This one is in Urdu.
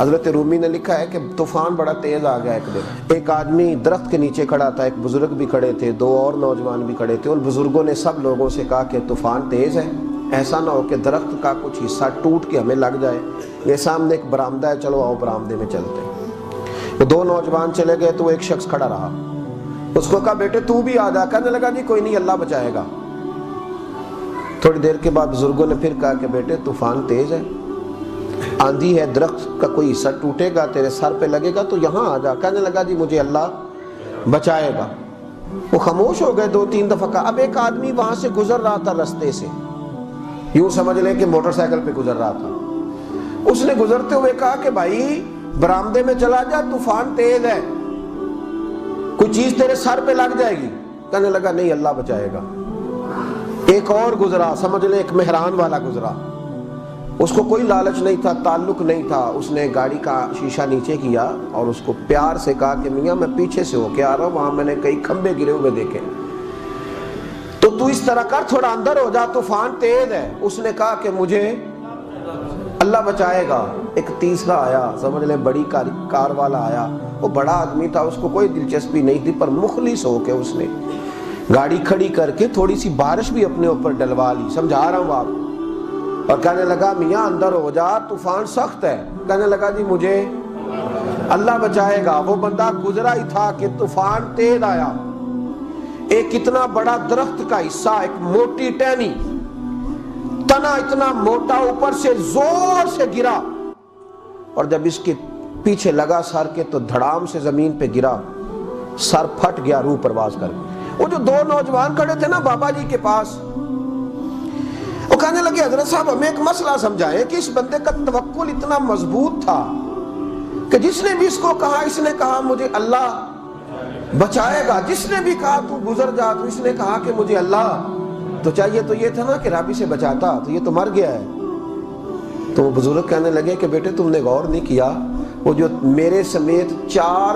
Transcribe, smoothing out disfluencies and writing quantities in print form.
حضرت رومی نے لکھا ہے کہ طوفان بڑا تیز آ گیا ایک دن. ایک آدمی درخت کے نیچے کھڑا تھا, ایک بزرگ بھی کھڑے تھے, دو اور نوجوان بھی کھڑے تھے. ان بزرگوں نے سب لوگوں سے کہا کہ طوفان تیز ہے, ایسا نہ ہو کہ درخت کا کچھ حصہ ٹوٹ کے ہمیں لگ جائے. یہ سامنے ایک برآمدہ ہے, چلو آؤ برآمدے میں چلتے ہیں. وہ دو نوجوان چلے گئے تو ایک شخص کھڑا رہا. اس کو کہا بیٹے تو بھی آ جا. کہنے لگا جی کوئی نہیں, اللہ بچائے گا. تھوڑی دیر کے بعد بزرگوں نے پھر کہا کہ بیٹے طوفان تیز ہے, آندھی ہے, درخت کا کوئی حصہ ٹوٹے گا, تیرے سر پہ لگے گا, تو یہاں آ جا. کہنے لگا جی مجھے اللہ بچائے گا. وہ خاموش ہو گئے, دو تین دفعہ کہا. اب ایک آدمی وہاں سے گزر رہا تھا رستے سے, یوں سمجھ لیں کہ موٹر سائیکل پہ گزر رہا تھا. اس نے گزرتے ہوئے کہا کہ بھائی برآمدے میں چلا جا, طوفان تیز ہے, کوئی چیز تیرے سر پہ لگ جائے گی. کہنے لگا نہیں اللہ بچائے گا. ایک اور گزرا, سمجھ لیں ایک مہران والا گزرا, اس کو کوئی لالچ نہیں تھا, تعلق نہیں تھا. اس نے گاڑی کا شیشہ نیچے کیا اور اس کو پیار سے کہا کہ میاں میں پیچھے سے ہو کے آ رہا ہوں, وہاں میں نے کئی کھمبے گرے ہوئے دیکھے, تو اس طرح کر, تھوڑا اندر ہو جا, طوفان تیز ہے. اس نے کہا کہ مجھے اللہ بچائے گا. ایک تیسرا آیا, سمجھ لیں بڑی کار والا آیا. وہ بڑا آدمی تھا, اس کو کوئی دلچسپی نہیں تھی, پر مخلص ہو کے اس نے گاڑی کھڑی کر کے تھوڑی سی بارش بھی اپنے اوپر ڈلوا لی. سمجھا رہا ہوں آپ. اور کہنے لگا میاں اندر ہو جا, طوفان سخت ہے. کہنے لگا جی مجھے اللہ بچائے گا. وہ بندہ گزرا ہی تھا کہ طوفان تیز آیا. ایک اتنا بڑا درخت کا حصہ, ایک موٹی ٹہنی, تنا اتنا موٹا, اوپر سے زور سے گرا, اور جب اس کے پیچھے لگا سر کے تو دھڑام سے زمین پہ گرا, سر پھٹ گیا, روح پرواز کر گیا. وہ جو دو نوجوان کھڑے تھے نا بابا جی کے پاس, وہ کہنے لگے حضرت صاحب ہمیں ایک مسئلہ سمجھائیں کہ اس بندے کا توکل اتنا مضبوط تھا کہ جس نے بھی اس کو کہا, اس نے کہا مجھے اللہ بچائے گا. جس نے بھی کہا تو گزر جا, تو اس نے کہا کہ مجھے اللہ, تو چاہیے تو یہ تھا نا کہ رابی سے بچاتا, تو یہ تو مر گیا ہے. تو وہ بزرگ کہنے لگے کہ بیٹے تم نے غور نہیں کیا, وہ جو میرے سمیت 4